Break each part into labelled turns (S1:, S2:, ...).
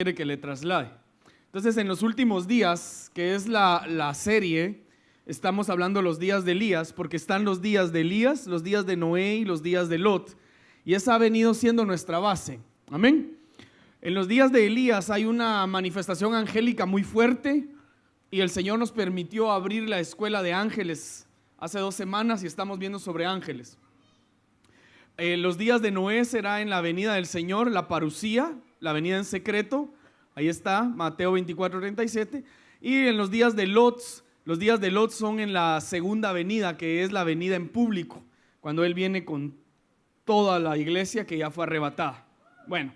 S1: quiere que le traslade. Entonces, en los últimos días, que es la serie, estamos hablando los días de Elías, porque están los días de Elías, los días de Noé y los días de Lot. Y esa ha venido siendo nuestra base. Amén. En los días de Elías hay una manifestación angélica muy fuerte y el Señor nos permitió abrir la escuela de ángeles hace 2 semanas y estamos viendo sobre ángeles. Los días de Noé será en la venida del Señor, la parucía, la venida en secreto. Ahí está, Mateo 24:37. Y en los días de Lot son en la segunda venida, que es la venida en público, cuando Él viene con toda la iglesia que ya fue arrebatada. Bueno,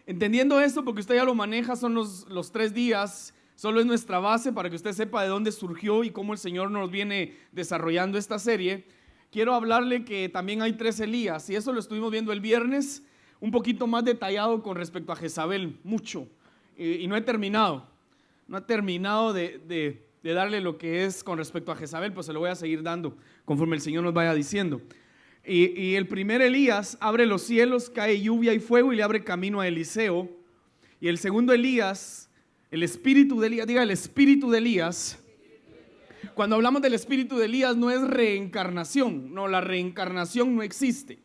S1: entendiendo esto, porque usted ya lo maneja, son los 3 días, solo es nuestra base para que usted sepa de dónde surgió y cómo el Señor nos viene desarrollando esta serie. Quiero hablarle que también hay 3 Elías, y eso lo estuvimos viendo el viernes, un poquito más detallado con respecto a Jezabel, mucho, y no he terminado de darle lo que es con respecto a Jezabel, pues se lo voy a seguir dando conforme el Señor nos vaya diciendo. Y el primer Elías abre los cielos, cae lluvia y fuego y le abre camino a Eliseo. Y el segundo Elías, el espíritu de Elías, diga el espíritu de Elías. Cuando hablamos del espíritu de Elías no es reencarnación, no, la reencarnación no existe.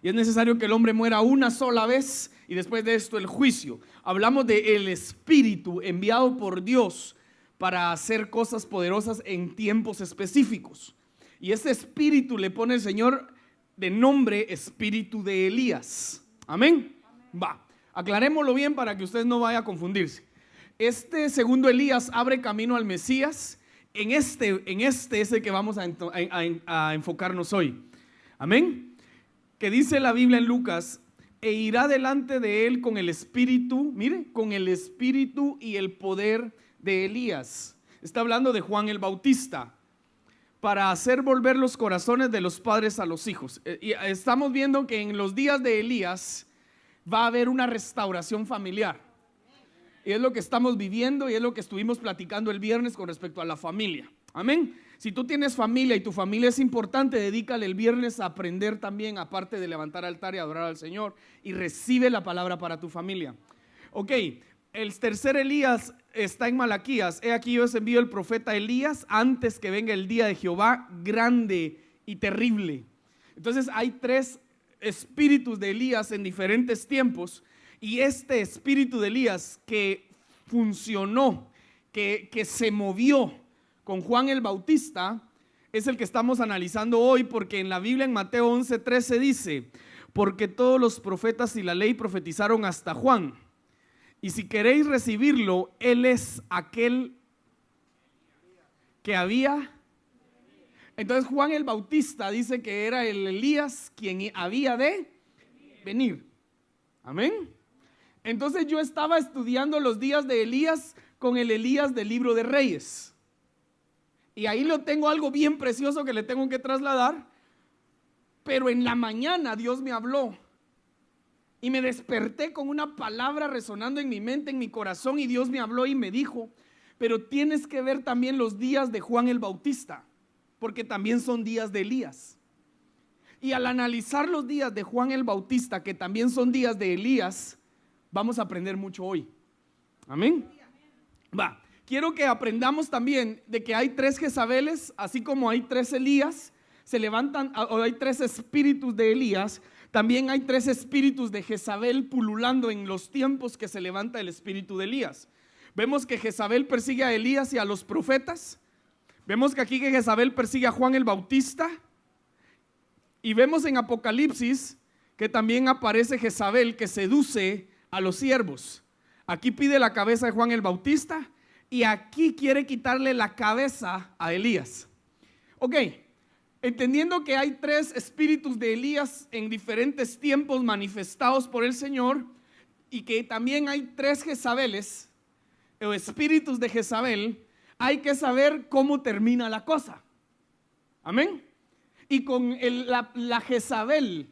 S1: Y es necesario que el hombre muera una sola vez y después de esto el juicio. Hablamos del espíritu enviado por Dios para hacer cosas poderosas en tiempos específicos. Y ese espíritu le pone el Señor de nombre espíritu de Elías. Amén. Va, aclarémoslo bien para que usted no vaya a confundirse. Este segundo Elías abre camino al Mesías. En este es el que vamos a enfocarnos hoy. Amén. Que dice la Biblia en Lucas, e irá delante de él con el espíritu, mire, con el espíritu y el poder de Elías. Está hablando de Juan el Bautista, para hacer volver los corazones de los padres a los hijos. Y estamos viendo que en los días de Elías va a haber una restauración familiar. Y es lo que estamos viviendo y es lo que estuvimos platicando el viernes con respecto a la familia. Amén. Si tú tienes familia y tu familia es importante, dedícale el viernes a aprender también, aparte de levantar altar y adorar al Señor, y recibe la palabra para tu familia. Ok, el tercer Elías está en Malaquías. He aquí yo os envío el profeta Elías antes que venga el día de Jehová grande y terrible. Entonces hay 3 espíritus de Elías en diferentes tiempos, y este espíritu de Elías que funcionó, que se movió con Juan el Bautista, es el que estamos analizando hoy, porque en la Biblia en Mateo 11:13 dice, porque todos los profetas y la ley profetizaron hasta Juan, y si queréis recibirlo, él es aquel que había. Entonces Juan el Bautista dice que era el Elías quien había de venir. Amén. Entonces yo estaba estudiando los días de Elías con el Elías del libro de Reyes. Y ahí lo tengo algo bien precioso que le tengo que trasladar. Pero en la mañana Dios me habló y me desperté con una palabra resonando en mi mente, en mi corazón, y Dios me habló y me dijo, pero tienes que ver también los días de Juan el Bautista, porque también son días de Elías. Y al analizar los días de Juan el Bautista, que también son días de Elías, vamos a aprender mucho hoy. Amén. Va. Quiero que aprendamos también de que hay 3 Jezabeles, así como hay 3 Elías, se levantan, o hay 3 espíritus de Elías, también hay 3 espíritus de Jezabel pululando en los tiempos que se levanta el espíritu de Elías. Vemos que Jezabel persigue a Elías y a los profetas. Vemos que aquí que Jezabel persigue a Juan el Bautista. Y vemos en Apocalipsis que también aparece Jezabel que seduce a los siervos. Aquí pide la cabeza de Juan el Bautista. Y aquí quiere quitarle la cabeza a Elías. Ok, entendiendo que hay 3 espíritus de Elías en diferentes tiempos manifestados por el Señor, y que también hay 3 Jezabeles o espíritus de Jezabel, hay que saber cómo termina la cosa. Amén. Y con la Jezabel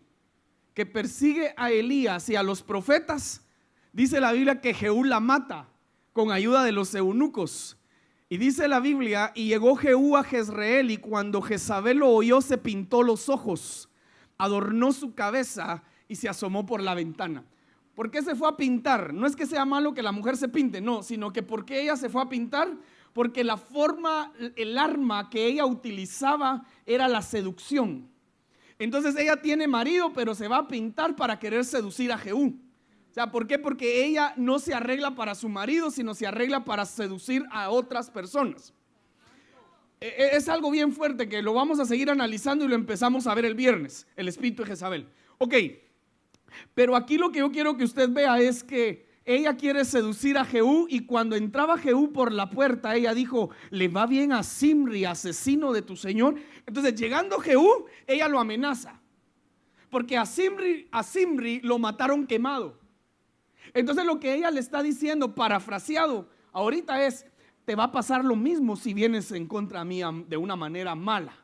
S1: que persigue a Elías y a los profetas, dice la Biblia que Jehú la mata con ayuda de los eunucos. Y dice la Biblia, y llegó Jehú a Jezreel, y cuando Jezabel lo oyó, se pintó los ojos, adornó su cabeza y se asomó por la ventana. ¿Por qué se fue a pintar? No es que sea malo que la mujer se pinte, no, sino que porque ella se fue a pintar, porque la forma, el arma que ella utilizaba era la seducción. Entonces ella tiene marido, pero se va a pintar para querer seducir a Jehú. O sea, ¿por qué? Porque ella no se arregla para su marido, sino se arregla para seducir a otras personas. Es algo bien fuerte que lo vamos a seguir analizando y lo empezamos a ver el viernes, el espíritu de Jezabel. Ok, pero aquí lo que yo quiero que usted vea es que ella quiere seducir a Jehú, y cuando entraba Jehú por la puerta, ella dijo: le va bien a Zimri, asesino de tu señor. Entonces, llegando Jehú, ella lo amenaza, porque a Zimri lo mataron quemado. Entonces lo que ella le está diciendo, parafraseado ahorita, es: te va a pasar lo mismo si vienes en contra mía de una manera mala.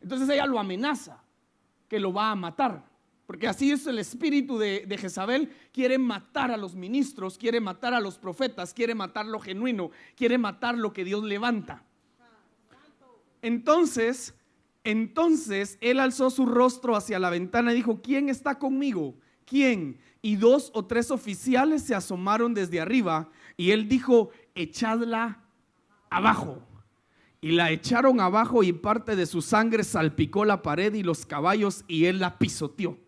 S1: Entonces ella lo amenaza, que lo va a matar. Porque así es el espíritu de Jezabel. Quiere matar a los ministros, quiere matar a los profetas, quiere matar lo genuino, quiere matar lo que Dios levanta. Entonces él alzó su rostro hacia la ventana y dijo: ¿quién está conmigo? ¿Quién? Y 2 o 3 oficiales se asomaron desde arriba, y él dijo: echadla abajo. Y la echaron abajo, y parte de su sangre salpicó la pared y los caballos, y él la pisoteó.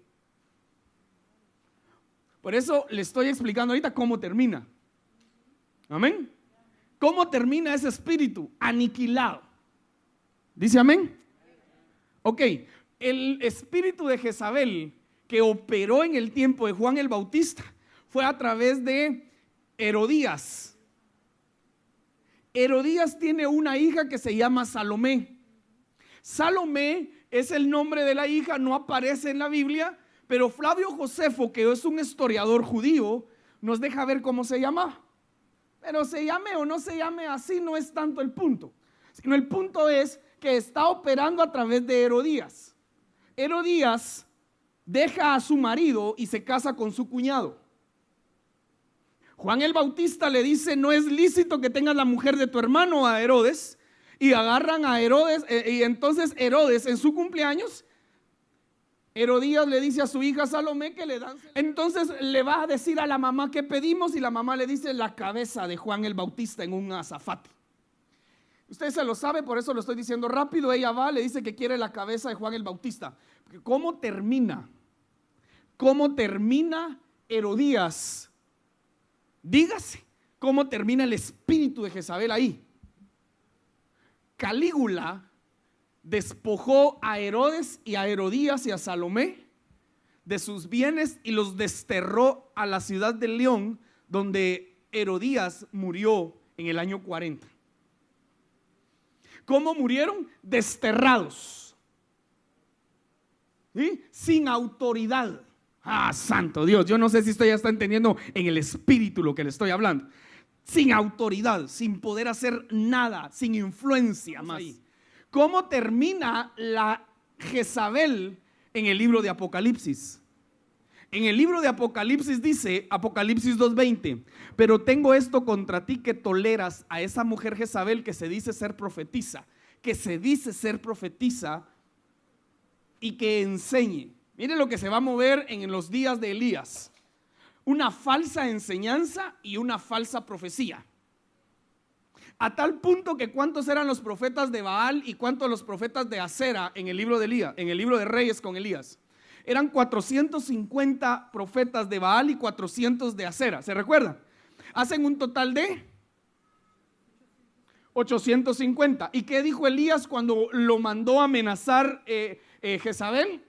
S1: Por eso le estoy explicando ahorita cómo termina. Amén. ¿Cómo termina ese espíritu? Aniquilado. ¿Dice amén? Ok, el espíritu de Jezabel que operó en el tiempo de Juan el Bautista fue a través de Herodías. Herodías tiene una hija que se llama Salomé. Salomé es el nombre de la hija, no aparece en la Biblia, pero Flavio Josefo, que es un historiador judío, nos deja ver cómo se llama. Pero se llame o no se llame así no es tanto el punto, sino el punto es que está operando a través de Herodías. Herodías deja a su marido y se casa con su cuñado. Juan el Bautista le dice: no es lícito que tengas la mujer de tu hermano, a Herodes. Y agarran a Herodes, y entonces Herodes, en su cumpleaños, Herodías le dice a su hija Salomé que le dan. Entonces le va a decir a la mamá: ¿qué pedimos? Y la mamá le dice: la cabeza de Juan el Bautista en un azafate. Usted se lo sabe, por eso lo estoy diciendo rápido. Ella va, le dice que quiere la cabeza de Juan el Bautista. ¿Cómo termina? ¿Cómo termina Herodías? Dígase, ¿cómo termina el espíritu de Jezabel ahí? Calígula despojó a Herodes y a Herodías y a Salomé de sus bienes y los desterró a la ciudad de León, donde Herodías murió en el año 40. ¿Cómo murieron? Desterrados, ¿sí? Sin autoridad. Santo Dios, yo no sé si usted ya está entendiendo en el espíritu lo que le estoy hablando. Sin autoridad, sin poder hacer nada, sin influencia más. ¿Cómo termina la Jezabel en el libro de Apocalipsis? En el libro de Apocalipsis dice, Apocalipsis 2:20: pero tengo esto contra ti, que toleras a esa mujer Jezabel que se dice ser profetisa, y que enseñe. Mire lo que se va a mover en los días de Elías: una falsa enseñanza y una falsa profecía. A tal punto que cuántos eran los profetas de Baal y cuántos los profetas de Acera en el libro de Elías, en el libro de Reyes con Elías. Eran 450 profetas de Baal y 400 de Acera. ¿Se recuerdan? Hacen un total de 850. ¿Y qué dijo Elías cuando lo mandó a amenazar Jezabel?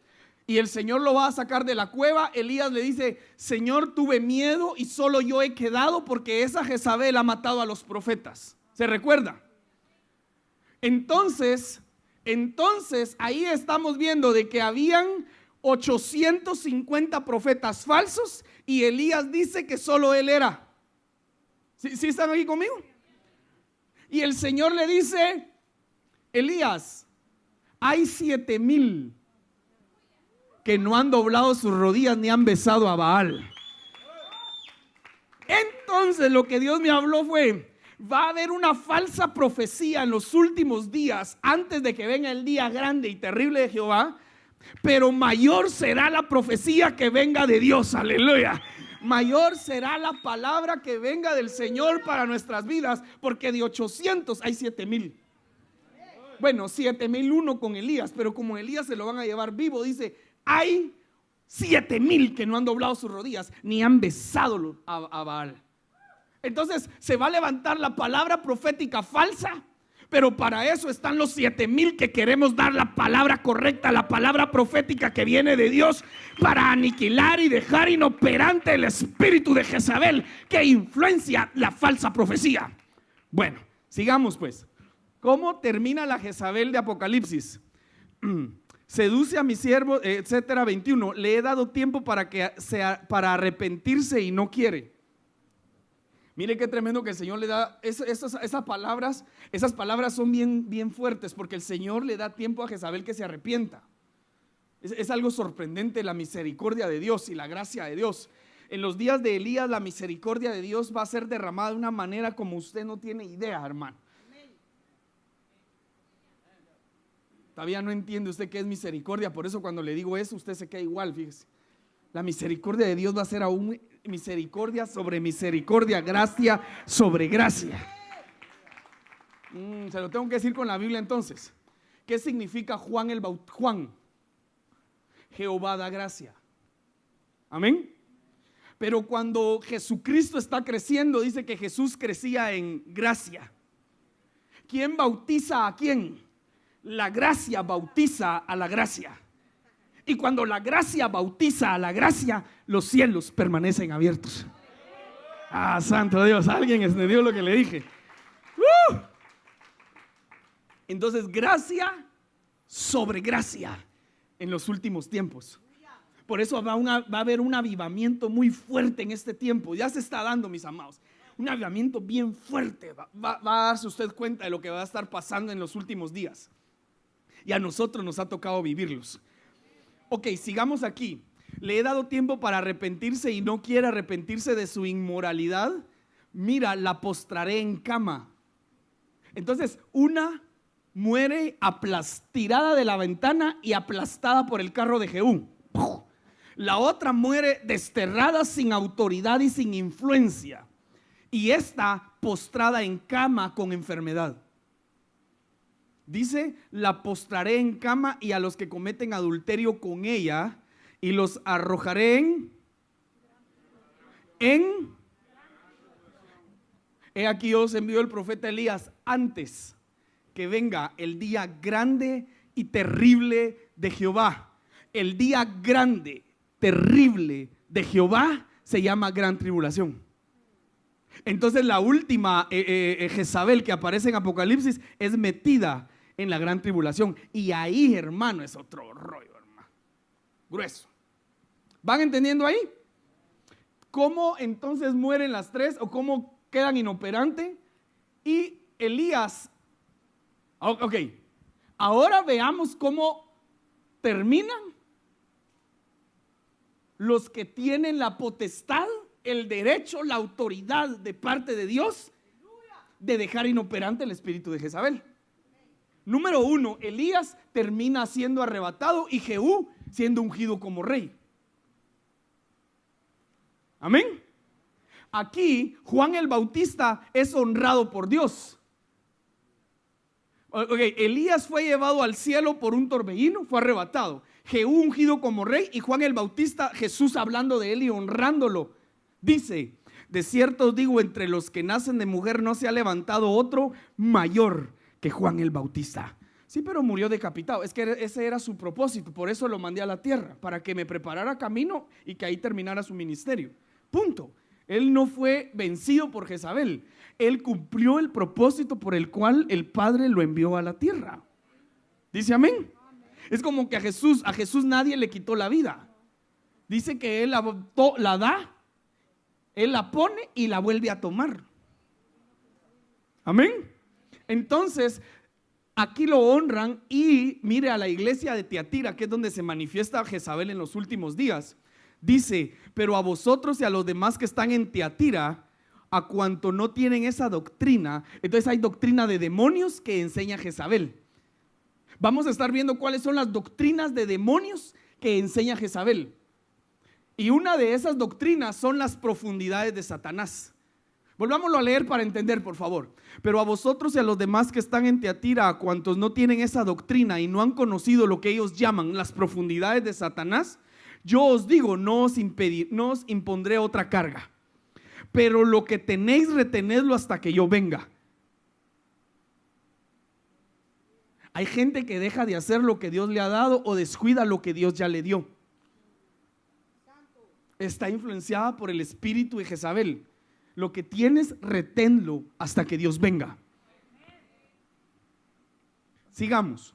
S1: Y el Señor lo va a sacar de la cueva. Elías le dice: Señor, tuve miedo y solo yo he quedado, porque esa Jezabel ha matado a los profetas. ¿Se recuerda? Entonces ahí estamos viendo de que habían 850 profetas falsos, y Elías dice que solo él era. ¿Sí están aquí conmigo? Y el Señor le dice: Elías, hay 7,000 que no han doblado sus rodillas ni han besado a Baal. Entonces lo que Dios me habló fue: va a haber una falsa profecía en los últimos días, antes de que venga el día grande y terrible de Jehová, pero mayor será la profecía que venga de Dios. Aleluya. mayor será la palabra que venga del Señor para nuestras vidas, porque de 800 hay 7,000. Bueno, 7,001 con Elías, pero como Elías se lo van a llevar vivo, dice, hay 7,000 que no han doblado sus rodillas ni han besado a Baal. Entonces se va a levantar la palabra profética falsa, pero para eso están los 7,000 que queremos dar la palabra correcta, la palabra profética que viene de Dios, para aniquilar y dejar inoperante el espíritu de Jezabel que influencia la falsa profecía. Bueno, sigamos pues. ¿Cómo termina la Jezabel de Apocalipsis? Seduce a mi siervo, etcétera, 21. Le he dado tiempo para arrepentirse y no quiere. Mire qué tremendo que el Señor le da esas palabras. Esas palabras son bien fuertes, porque el Señor le da tiempo a Jezabel que se arrepienta. Es algo sorprendente la misericordia de Dios y la gracia de Dios. En los días de Elías la misericordia de Dios va a ser derramada de una manera como usted no tiene idea, hermano. Todavía no entiende usted qué es misericordia, por eso cuando le digo eso usted se queda igual, fíjese. La misericordia de Dios va a ser aún misericordia sobre misericordia, gracia sobre gracia. Se lo tengo que decir con la Biblia entonces. ¿Qué significa Juan el Bautista? Juan, Jehová da gracia. Amén. Pero cuando Jesucristo está creciendo, dice que Jesús crecía en gracia. ¿Quién bautiza a quién? La gracia bautiza a la gracia. Y cuando la gracia bautiza a la gracia, los cielos permanecen abiertos. Ah, santo Dios, alguien entendió lo que le dije. Entonces, gracia sobre gracia en los últimos tiempos. Por eso va a haber un avivamiento muy fuerte en este tiempo. Ya se está dando, mis amados. Un avivamiento bien fuerte. Va a darse usted cuenta de lo que va a estar pasando en los últimos días. Y a nosotros nos ha tocado vivirlos. Ok, sigamos aquí. Le he dado tiempo para arrepentirse y no quiere arrepentirse de su inmoralidad. Mira, la postraré en cama. Entonces, una muere tirada de la ventana y aplastada por el carro de Jehú. La otra muere desterrada sin autoridad y sin influencia. Y esta postrada en cama con enfermedad. Dice, la postraré en cama y a los que cometen adulterio con ella, y los arrojaré He aquí yo os envío el profeta Elías antes que venga el día grande y terrible de Jehová. El día grande, terrible de Jehová se llama gran tribulación. Entonces la última Jezabel que aparece en Apocalipsis es metida en la gran tribulación. Y ahí, hermano, es otro rollo, hermano. Grueso. ¿Van entendiendo ahí? ¿Cómo entonces mueren las tres o cómo quedan inoperantes? Y Elías, ok, ahora veamos cómo terminan los que tienen la potestad, el derecho, la autoridad de parte de Dios de dejar inoperante el espíritu de Jezabel. Número 1, Elías termina siendo arrebatado y Jehú siendo ungido como rey. Amén. Aquí Juan el Bautista es honrado por Dios. Elías fue llevado al cielo por un torbellino, fue arrebatado. Jehú ungido como rey y Juan el Bautista, Jesús hablando de él y honrándolo. Dice, de cierto os digo, entre los que nacen de mujer no se ha levantado otro mayor que Juan el Bautista. Sí, pero murió decapitado. Es que ese era su propósito, por eso lo mandé a la tierra, para que me preparara camino y que ahí terminara su ministerio. Punto. Él no fue vencido por Jezabel. Él cumplió el propósito por el cual el Padre lo envió a la tierra. Dice amén. Es como que a Jesús nadie le quitó la vida. Dice que Él la da, Él la pone y la vuelve a tomar. Amén. Entonces, aquí lo honran y mire a la iglesia de Tiatira, que es donde se manifiesta Jezabel en los últimos días. Dice, pero a vosotros y a los demás que están en Tiatira, a cuanto no tienen esa doctrina, entonces hay doctrina de demonios que enseña Jezabel. Vamos a estar viendo cuáles son las doctrinas de demonios que enseña Jezabel. Y una de esas doctrinas son las profundidades de Satanás. Volvámoslo a leer para entender, por favor. Pero a vosotros y a los demás que están en Tiatira, a cuantos no tienen esa doctrina y no han conocido lo que ellos llaman las profundidades de Satanás, yo os digo, no os impondré otra carga. Pero lo que tenéis, retenedlo hasta que yo venga. Hay gente que deja de hacer lo que Dios le ha dado o descuida lo que Dios ya le dio. Está influenciada por el espíritu de Jezabel. Lo que tienes, reténlo hasta que Dios venga. Sigamos.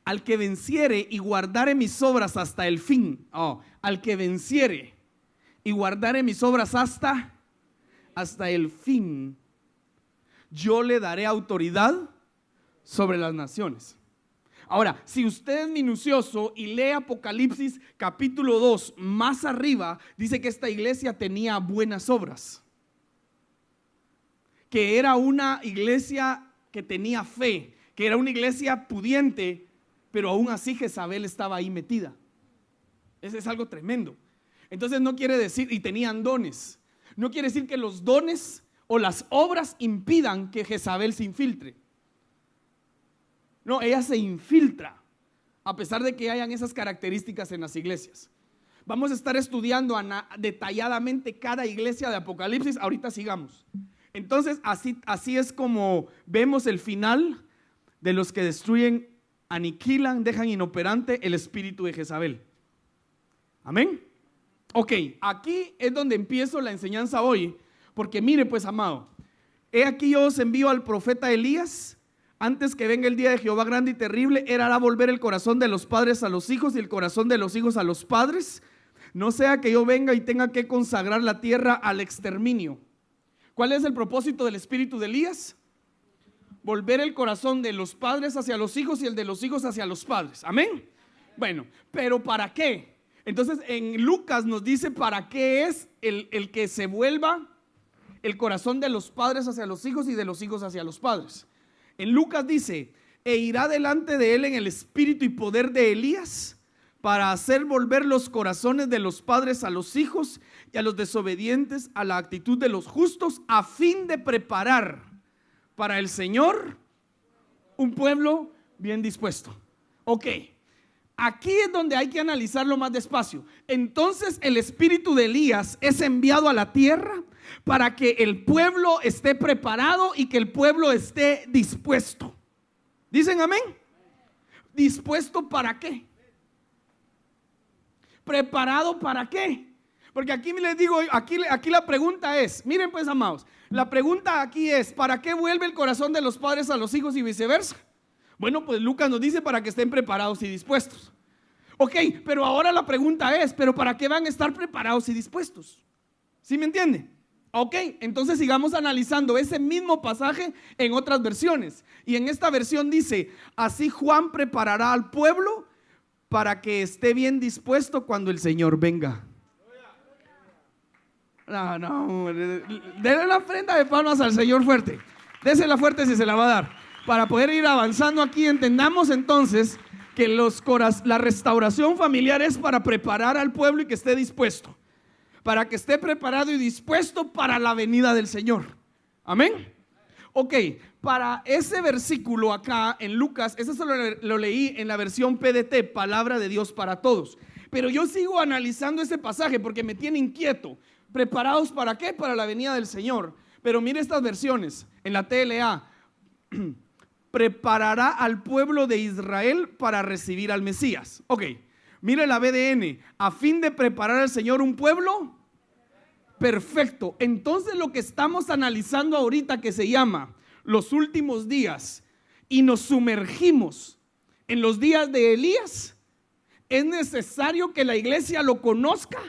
S1: Al que venciere y guardare mis obras hasta el fin. Al que venciere y guardare mis obras hasta el fin, yo le daré autoridad sobre las naciones. Ahora, si usted es minucioso y lee Apocalipsis capítulo 2, más arriba, dice que esta iglesia tenía buenas obras, que era una iglesia que tenía fe, que era una iglesia pudiente, pero aún así Jezabel estaba ahí metida. Eso es algo tremendo. Entonces no quiere decir, y tenían dones, no quiere decir que los dones o las obras impidan que Jezabel se infiltre. No, ella se infiltra, a pesar de que hayan esas características en las iglesias. Vamos a estar estudiando detalladamente cada iglesia de Apocalipsis. Ahorita sigamos. Entonces, así es como vemos el final de los que destruyen, aniquilan, dejan inoperante el espíritu de Jezabel. Amén. Ok, aquí es donde empiezo la enseñanza hoy, porque mire pues, amado, he aquí yo os envío al profeta Elías. Antes que venga el día de Jehová grande y terrible, él hará volver el corazón de los padres a los hijos y el corazón de los hijos a los padres, no sea que yo venga y tenga que consagrar la tierra al exterminio. ¿Cuál es el propósito del espíritu de Elías? Volver el corazón de los padres hacia los hijos y el de los hijos hacia los padres. Amén. Bueno, pero ¿para qué? Entonces en Lucas nos dice para qué es el que se vuelva el corazón de los padres hacia los hijos y de los hijos hacia los padres. En Lucas dice, e irá delante de él en el espíritu y poder de Elías para hacer volver los corazones de los padres a los hijos y a los desobedientes a la actitud de los justos, a fin de preparar para el Señor un pueblo bien dispuesto. Ok, aquí es donde hay que analizarlo más despacio. Entonces el espíritu de Elías es enviado a la tierra para que el pueblo esté preparado y que el pueblo esté dispuesto. ¿Dicen amén? ¿Dispuesto para qué? ¿Preparado para qué? Porque aquí les digo, aquí la pregunta es, miren pues, amados, la pregunta aquí es, ¿para qué vuelve el corazón de los padres a los hijos y viceversa? Bueno, pues Lucas nos dice para que estén preparados y dispuestos. Ok, pero ahora la pregunta es, ¿pero para qué van a estar preparados y dispuestos? ¿Sí me entiende? Ok, entonces sigamos analizando ese mismo pasaje en otras versiones. Y en esta versión dice, así Juan preparará al pueblo para que esté bien dispuesto cuando el Señor venga. No, denle la ofrenda de palmas al Señor fuerte. Désela fuerte si se la va a dar. Para poder ir avanzando aquí, entendamos entonces que la restauración familiar es para preparar al pueblo y que esté dispuesto. Para que esté preparado y dispuesto para la venida del Señor. Amén. Ok, para ese versículo acá en Lucas, eso lo leí en la versión PDT, Palabra de Dios para Todos. Pero yo sigo analizando ese pasaje porque me tiene inquieto. ¿Preparados para qué? Para la venida del Señor. Pero mire estas versiones en la TLA. Preparará al pueblo de Israel para recibir al Mesías. Ok. Mire la BDN, a fin de preparar al Señor un pueblo perfecto. Entonces lo que estamos analizando ahorita, que se llama los últimos días, y nos sumergimos en los días de Elías, es necesario que la iglesia lo conozca,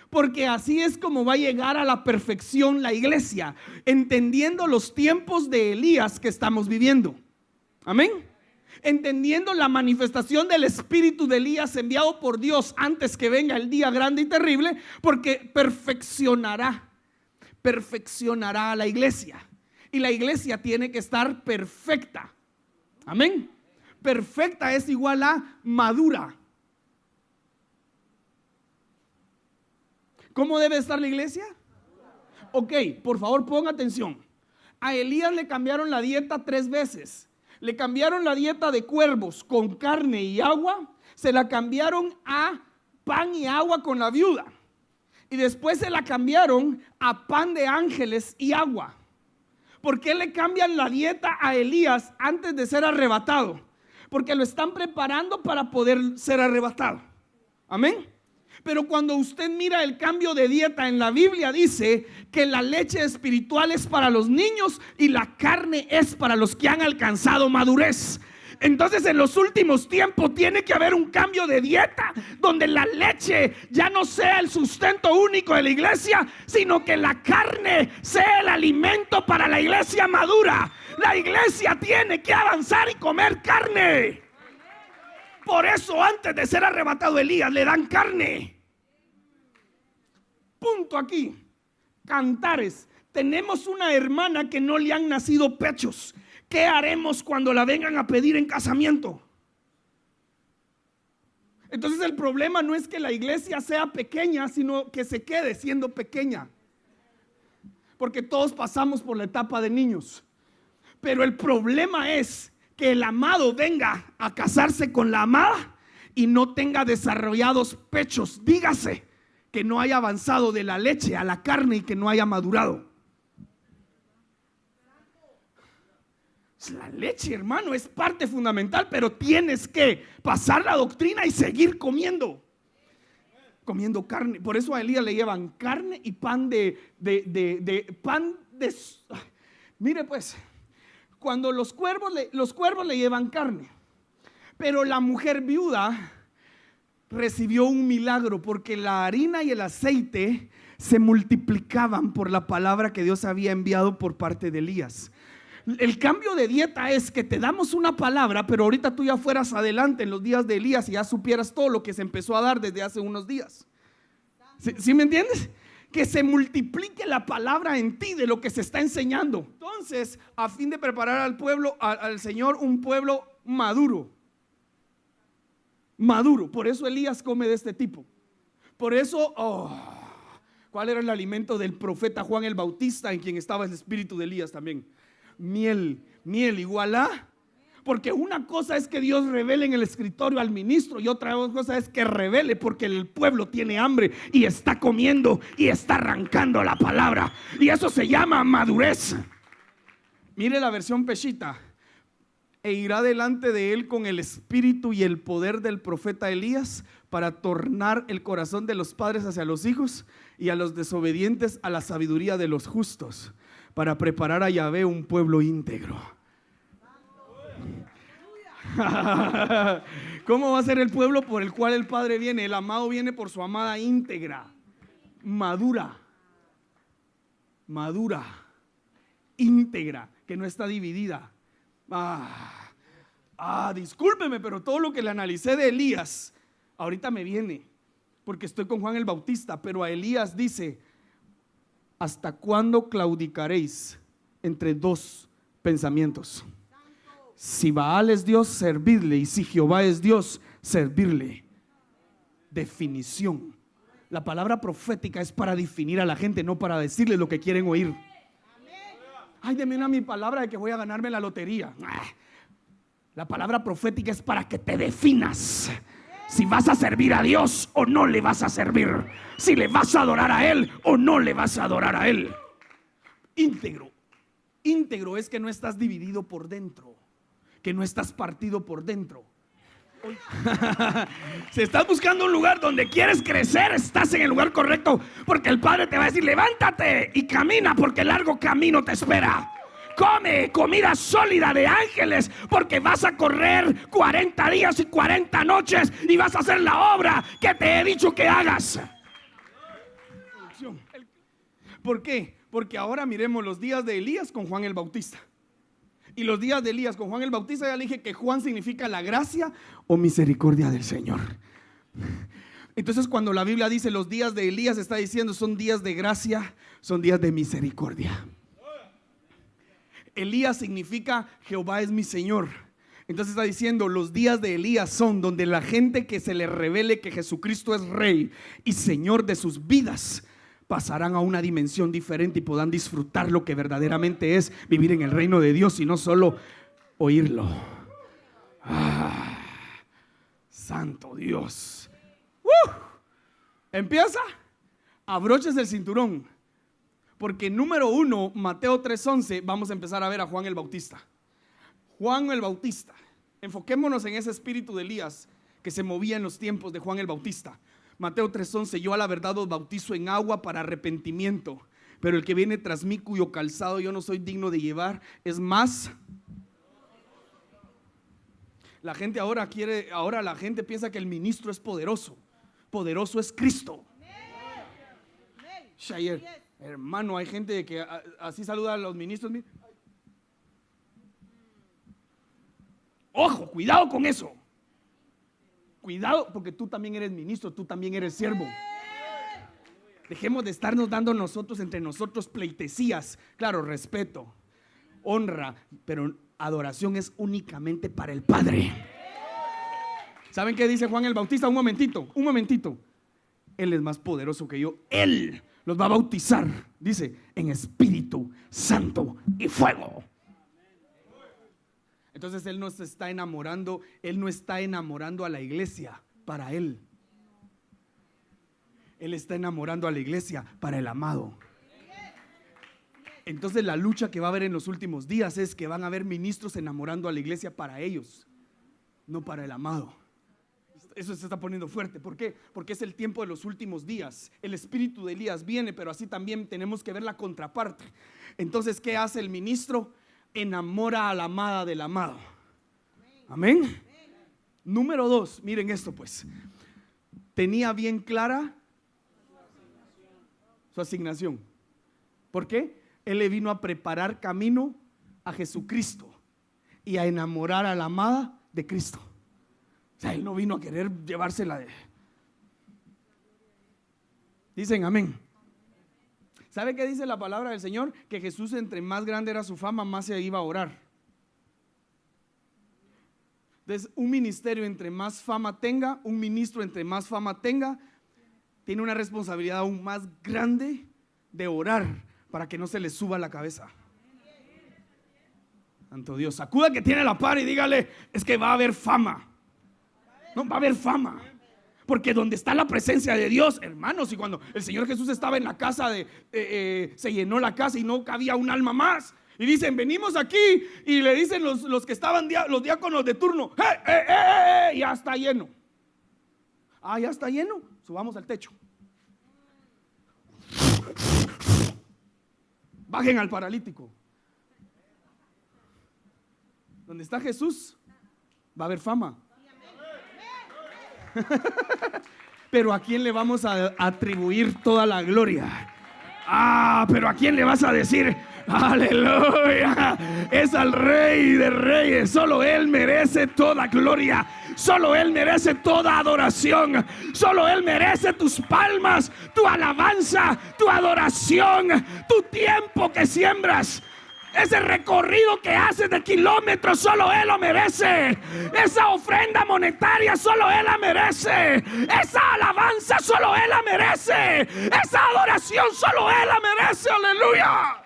S1: porque así es como va a llegar a la perfección la iglesia, entendiendo los tiempos de Elías que estamos viviendo. Amén. Entendiendo la manifestación del espíritu de Elías enviado por Dios antes que venga el día grande y terrible, porque perfeccionará a la iglesia, y la iglesia tiene que estar perfecta. Amén. Perfecta es igual a madura. ¿Cómo debe estar la iglesia? Ok, por favor ponga atención. A Elías le cambiaron la dieta 3 veces. Le cambiaron la dieta de cuervos con carne y agua. Se la cambiaron a pan y agua con la viuda. Y después se la cambiaron a pan de ángeles y agua. ¿Por qué le cambian la dieta a Elías antes de ser arrebatado? Porque lo están preparando para poder ser arrebatado. Amén. Pero cuando usted mira el cambio de dieta en la Biblia, dice que la leche espiritual es para los niños y la carne es para los que han alcanzado madurez. Entonces en los últimos tiempos tiene que haber un cambio de dieta donde la leche ya no sea el sustento único de la iglesia, sino que la carne sea el alimento para la iglesia madura. La iglesia tiene que avanzar y comer carne. Por eso antes de ser arrebatado Elías le dan carne. Punto aquí. Cantares. Tenemos una hermana que no le han nacido pechos. ¿Qué haremos cuando la vengan a pedir en casamiento? Entonces el problema no es que la iglesia sea pequeña, sino que se quede siendo pequeña. Porque todos pasamos por la etapa de niños. Pero el problema es que el amado venga a casarse con la amada y no tenga desarrollados pechos. Dígase que no haya avanzado de la leche a la carne y que no haya madurado. La leche, hermano, es parte fundamental, pero tienes que pasar la doctrina y seguir comiendo carne. Por eso a Elías le llevan carne y pan mire pues, cuando los cuervos le llevan carne, pero la mujer viuda recibió un milagro porque la harina y el aceite se multiplicaban por la palabra que Dios había enviado por parte de Elías. El cambio de dieta es que te damos una palabra, pero ahorita tú ya fueras adelante en los días de Elías y ya supieras todo lo que se empezó a dar desde hace unos días. ¿Sí me entiendes? Que se multiplique la palabra en ti de lo que se está enseñando. Entonces, a fin de preparar al pueblo, al Señor, un pueblo maduro. Maduro. Por eso Elías come de este tipo. Por eso, ¿cuál era el alimento del profeta Juan el Bautista, en quien estaba el espíritu de Elías también? Miel igual a. Porque una cosa es que Dios revele en el escritorio al ministro y otra cosa es que revele porque el pueblo tiene hambre y está comiendo y está arrancando la palabra, y eso se llama madurez. Mire la versión Peshita. E irá delante de él con el espíritu y el poder del profeta Elías para tornar el corazón de los padres hacia los hijos y a los desobedientes a la sabiduría de los justos, para preparar a Yahvé un pueblo íntegro. ¿Cómo va a ser el pueblo por el cual el Padre viene? El amado viene por su amada íntegra, madura, íntegra, que no está dividida. Discúlpeme, pero todo lo que le analicé de Elías ahorita me viene porque estoy con Juan el Bautista. Pero a Elías dice: ¿hasta cuándo claudicaréis entre dos pensamientos? Si Baal es Dios, servidle, y si Jehová es Dios, servirle. Definición. La palabra profética es para definir a la gente, no para decirle lo que quieren oír. Ay, deme una mi palabra de que voy a ganarme la lotería. La palabra profética es para que te definas. Si vas a servir a Dios o no le vas a servir. Si le vas a adorar a Él o no le vas a adorar a Él. Íntegro. Íntegro es que no estás dividido por dentro, que no estás partido por dentro. Si estás buscando un lugar donde quieres crecer, estás en el lugar correcto, porque el Padre te va a decir: levántate y camina, porque el largo camino te espera. Come comida sólida de ángeles, porque vas a correr 40 días y 40 noches y vas a hacer la obra que te he dicho que hagas. ¿Por qué? Porque ahora miremos los días de Elías con Juan el Bautista. Y los días de Elías con Juan el Bautista, ya le dije que Juan significa la gracia o misericordia del Señor. Entonces, cuando la Biblia dice los días de Elías, está diciendo son días de gracia, son días de misericordia. Elías significa Jehová es mi Señor. Entonces está diciendo, los días de Elías son donde la gente que se le revele que Jesucristo es Rey y Señor de sus vidas pasarán a una dimensión diferente y podrán disfrutar lo que verdaderamente es vivir en el reino de Dios y no solo oírlo. Santo Dios. Empieza. Abroches el cinturón, porque número 1, Mateo 3:11, vamos a empezar a ver a Juan el Bautista. Juan el Bautista, enfoquémonos en ese espíritu de Elías que se movía en los tiempos de Juan el Bautista. Mateo 3:11, yo a la verdad os bautizo en agua para arrepentimiento, pero el que viene tras mí, cuyo calzado yo no soy digno de llevar, es más. La gente ahora la gente piensa que el ministro es poderoso. Poderoso es Cristo. Shayer, hermano, hay gente que así saluda a los ministros. Ojo, cuidado con eso. Cuidado, porque tú también eres ministro, tú también eres siervo. Dejemos de estarnos dando nosotros entre nosotros pleitesías. Claro, respeto, honra, pero adoración es únicamente para el Padre. ¿Saben qué dice Juan el Bautista? Un momentito. Él es más poderoso que yo. Él los va a bautizar, dice, en Espíritu Santo y fuego. Entonces él no se está enamorando, él no está enamorando a la iglesia para él. Él está enamorando a la iglesia para el amado. Entonces la lucha que va a haber en los últimos días es que van a haber ministros enamorando a la iglesia para ellos, no para el amado. Eso se está poniendo fuerte. ¿Por qué? Porque es el tiempo de los últimos días. El espíritu de Elías viene, pero así también tenemos que ver la contraparte. Entonces, ¿qué hace el ministro? Enamora a la amada del amado. Amén. Número 2, miren esto pues. Tenía bien clara su asignación. ¿Por qué? Él le vino a preparar camino a Jesucristo y a enamorar a la amada de Cristo. O sea, él no vino a querer llevársela de... Dicen amén. ¿Sabe qué dice la palabra del Señor? Que Jesús, entre más grande era su fama, más se iba a orar. Entonces, un ministerio entre más fama tenga, un ministro entre más fama tenga, tiene una responsabilidad aún más grande de orar para que no se le suba la cabeza. Santo Dios, sacuda que tiene la par y dígale, es que va a haber fama. No, va a haber fama. Porque donde está la presencia de Dios, hermanos, y cuando el Señor Jesús estaba en la casa se llenó la casa y no cabía un alma más. Y dicen, venimos aquí, y le dicen los que estaban, los diáconos de turno, ya está lleno. Ya está lleno, subamos al techo. Bajen al paralítico. Donde está Jesús, va a haber fama. Pero ¿a quién le vamos a atribuir toda la gloria? Pero ¿a quién le vas a decir? Aleluya, es al Rey de Reyes. Solo Él merece toda gloria. Solo Él merece toda adoración. Solo Él merece tus palmas, tu alabanza, tu adoración, tu tiempo que siembras. Ese recorrido que haces de kilómetros, solo Él lo merece. Esa ofrenda monetaria, solo Él la merece. Esa alabanza, solo Él la merece. Esa adoración, solo Él la merece. Aleluya.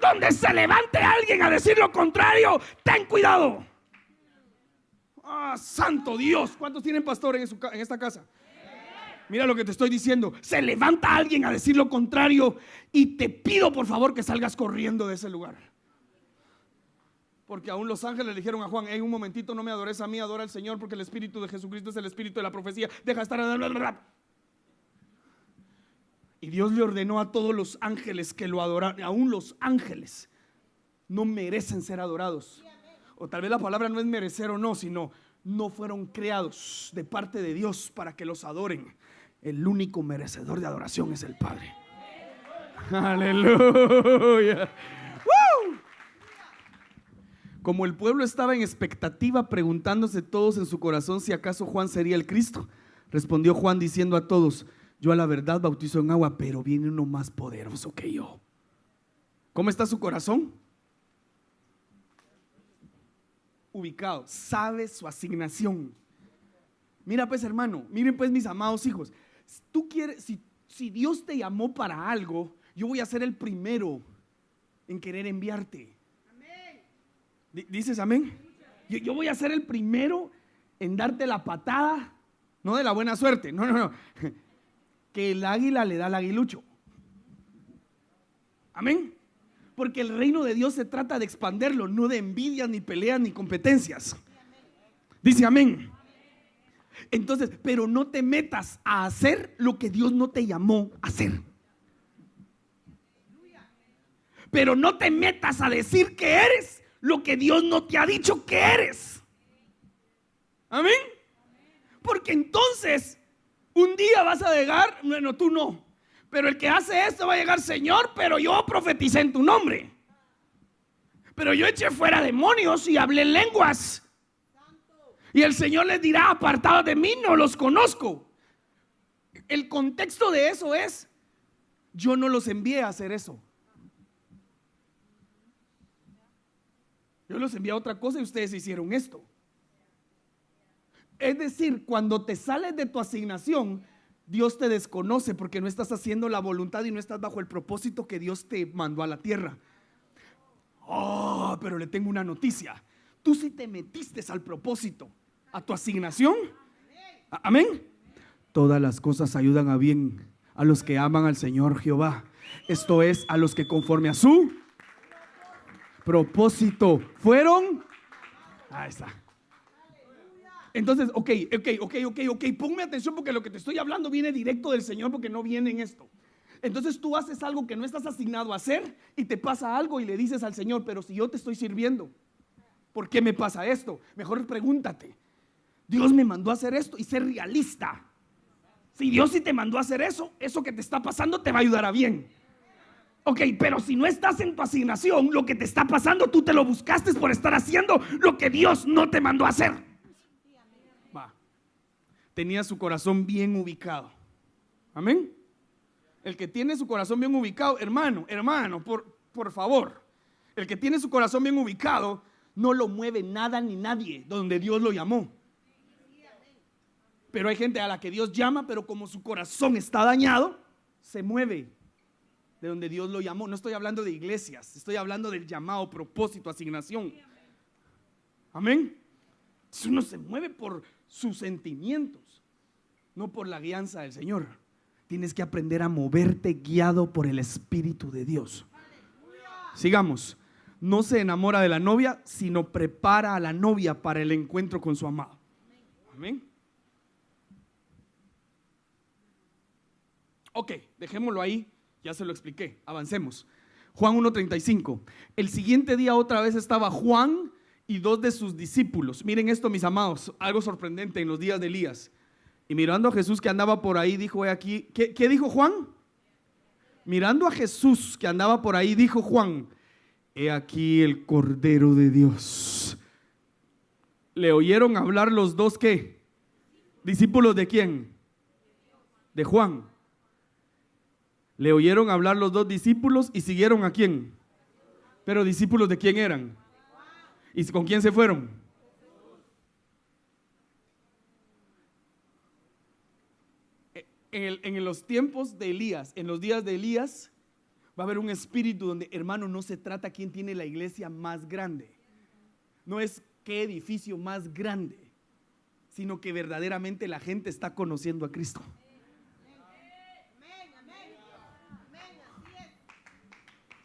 S1: Donde se levante alguien a decir lo contrario, ten cuidado. Santo Dios. ¿Cuántos tienen pastor en esta casa? Mira lo que te estoy diciendo. Se levanta alguien a decir lo contrario y te pido por favor que salgas corriendo de ese lugar. Porque aún los ángeles le dijeron a Juan, un momentito, no me adores a mí, adora al Señor, porque el espíritu de Jesucristo es el espíritu de la profecía. Deja de estar. Y Dios le ordenó a todos los ángeles que lo adoraran. Aún los ángeles no merecen ser adorados. O tal vez la palabra no es merecer o no, sino no fueron creados de parte de Dios para que los adoren. El único merecedor de adoración es el Padre. Aleluya. Como el pueblo estaba en expectativa, preguntándose todos en su corazón si acaso Juan sería el Cristo, respondió Juan diciendo a todos, yo a la verdad bautizo en agua, pero viene uno más poderoso que yo. ¿Cómo está su corazón? ubicado, sabe su asignación. Mira pues, hermano, miren pues, mis amados hijos, tú quieres, si Dios te llamó para algo, yo voy a ser el primero en querer enviarte. ¿Dices amén? Yo voy a ser el primero en darte la patada, no de la buena suerte, no, que el águila le da al aguilucho. Amén. Porque el reino de Dios se trata de expanderlo, no de envidias, ni peleas, ni competencias. Dice amén. Entonces, pero no te metas a hacer lo que Dios no te llamó a hacer. Pero no te metas a decir que eres lo que Dios no te ha dicho que eres. Amén. Porque entonces un día vas a llegar, bueno, tú no, pero el que hace esto va a llegar: Señor, pero yo profeticé en tu nombre, pero yo eché fuera demonios y hablé lenguas. Y el Señor les dirá: apartados de mí, no los conozco. El contexto de eso es: yo no los envié a hacer eso. Yo los envié a otra cosa y ustedes hicieron esto. Es decir, cuando te sales de tu asignación, Dios te desconoce porque no estás haciendo la voluntad y no estás bajo el propósito que Dios te mandó a la tierra. Oh, pero le tengo una noticia. Tú sí te metiste al propósito, a tu asignación. Amén. Todas las cosas ayudan a bien a los que aman al Señor Jehová. Esto es, a los que conforme a su propósito fueron. Ahí está. Entonces, ok, ponme atención, porque lo que te estoy hablando viene directo del Señor, porque no viene en esto. Entonces tú haces algo que no estás asignado a hacer y te pasa algo y le dices al Señor: pero si yo te estoy sirviendo, ¿por qué me pasa esto? Mejor pregúntate: Dios me mandó a hacer esto, y ser realista. Si Dios sí te mandó a hacer eso, eso que te está pasando te va a ayudar a bien. Ok, pero si no estás en tu asignación, lo que te está pasando tú te lo buscaste por estar haciendo lo que Dios no te mandó a hacer. Va. Tenía su corazón bien ubicado. Amén. El que tiene su corazón bien ubicado, hermano, por favor, el que tiene su corazón bien ubicado, no lo mueve nada ni nadie donde Dios lo llamó. Pero hay gente a la que Dios llama, pero como su corazón está dañado, se mueve de donde Dios lo llamó. No estoy hablando de iglesias, estoy hablando del llamado, propósito, asignación. Amén. Uno se mueve por sus sentimientos, no por la guianza del Señor. Tienes que aprender a moverte guiado por el Espíritu de Dios. Sigamos. No se enamora de la novia, sino prepara a la novia para el encuentro con su amado. Amén. Ok, dejémoslo ahí, ya se lo expliqué, avancemos. Juan 1:35. El siguiente día otra vez estaba Juan y 2 de sus discípulos. Miren esto, mis amados, algo sorprendente en los días de Elías. Y mirando a Jesús que andaba por ahí, dijo: he aquí. ¿Qué dijo Juan? Mirando a Jesús que andaba por ahí, dijo Juan: he aquí el Cordero de Dios. ¿Le oyeron hablar los dos qué? ¿Discípulos de quién? De Juan. Le oyeron hablar los dos discípulos y siguieron a quién. Pero discípulos de quién eran. ¿Y con quién se fueron? En los tiempos de Elías, en los días de Elías, va a haber un espíritu donde, hermano, no se trata quién tiene la iglesia más grande. No es qué edificio más grande, sino que verdaderamente la gente está conociendo a Cristo.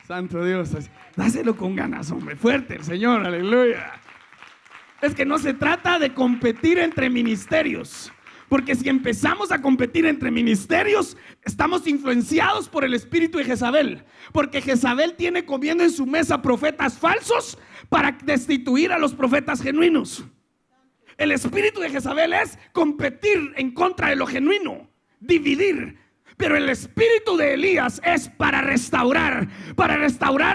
S1: Santo Dios, dáselo con ganas, hombre, fuerte el Señor, aleluya. Es que no se trata de competir entre ministerios, porque si empezamos a competir entre ministerios, estamos influenciados por el espíritu de Jezabel, porque Jezabel tiene comiendo en su mesa profetas falsos para destituir a los profetas genuinos. El espíritu de Jezabel es competir en contra de lo genuino, dividir. Pero el espíritu de Elías es para restaurar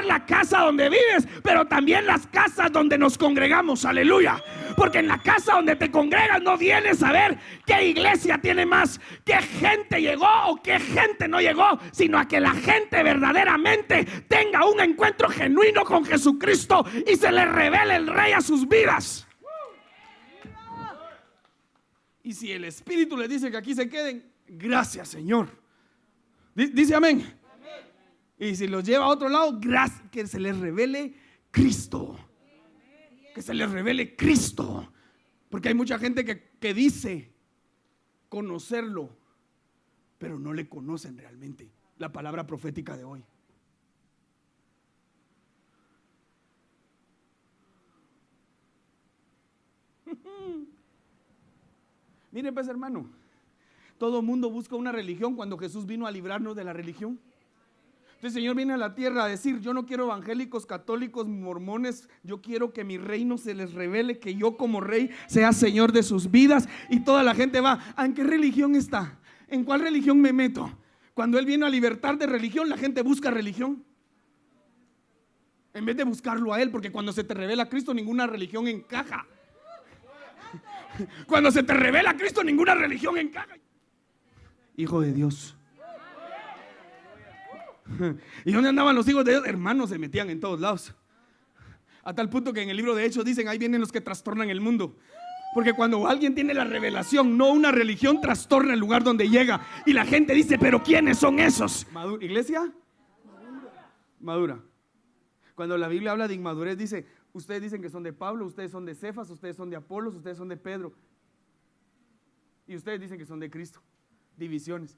S1: la casa donde vives, pero también las casas donde nos congregamos. Aleluya. Porque en la casa donde te congregas no vienes a ver qué iglesia tiene más, qué gente llegó o qué gente no llegó, sino a que la gente verdaderamente tenga un encuentro genuino con Jesucristo y se le revele el Rey a sus vidas. Y si el Espíritu les dice que aquí se queden, gracias, Señor. Dice amén. Y si los lleva a otro lado, gracias, que se les revele Cristo. Que se les revele Cristo. Porque hay mucha gente que dice conocerlo, pero no le conocen realmente. La palabra profética de hoy. Miren pues, hermano, todo mundo busca una religión cuando Jesús vino a librarnos de la religión. Entonces el Señor viene a la tierra a decir: yo no quiero evangélicos, católicos, mormones, yo quiero que mi reino se les revele, que yo como rey sea Señor de sus vidas. Y toda la gente va: ¿en qué religión está? ¿En cuál religión me meto? Cuando Él viene a libertar de religión, la gente busca religión en vez de buscarlo a Él, porque cuando se te revela Cristo, ninguna religión encaja. Cuando se te revela Cristo, ninguna religión encaja. Hijo de Dios. ¿Y dónde andaban los hijos de Dios? Hermanos, se metían en todos lados. A tal punto que en el libro de Hechos dicen: ahí vienen los que trastornan el mundo. Porque cuando alguien tiene la revelación, no una religión, trastorna el lugar donde llega. Y la gente dice: ¿pero quiénes son esos? ¿Iglesia? Madura. Cuando la Biblia habla de inmadurez, dice: ustedes dicen que son de Pablo, ustedes son de Cefas, ustedes son de Apolos, ustedes son de Pedro, y ustedes dicen que son de Cristo. Divisiones.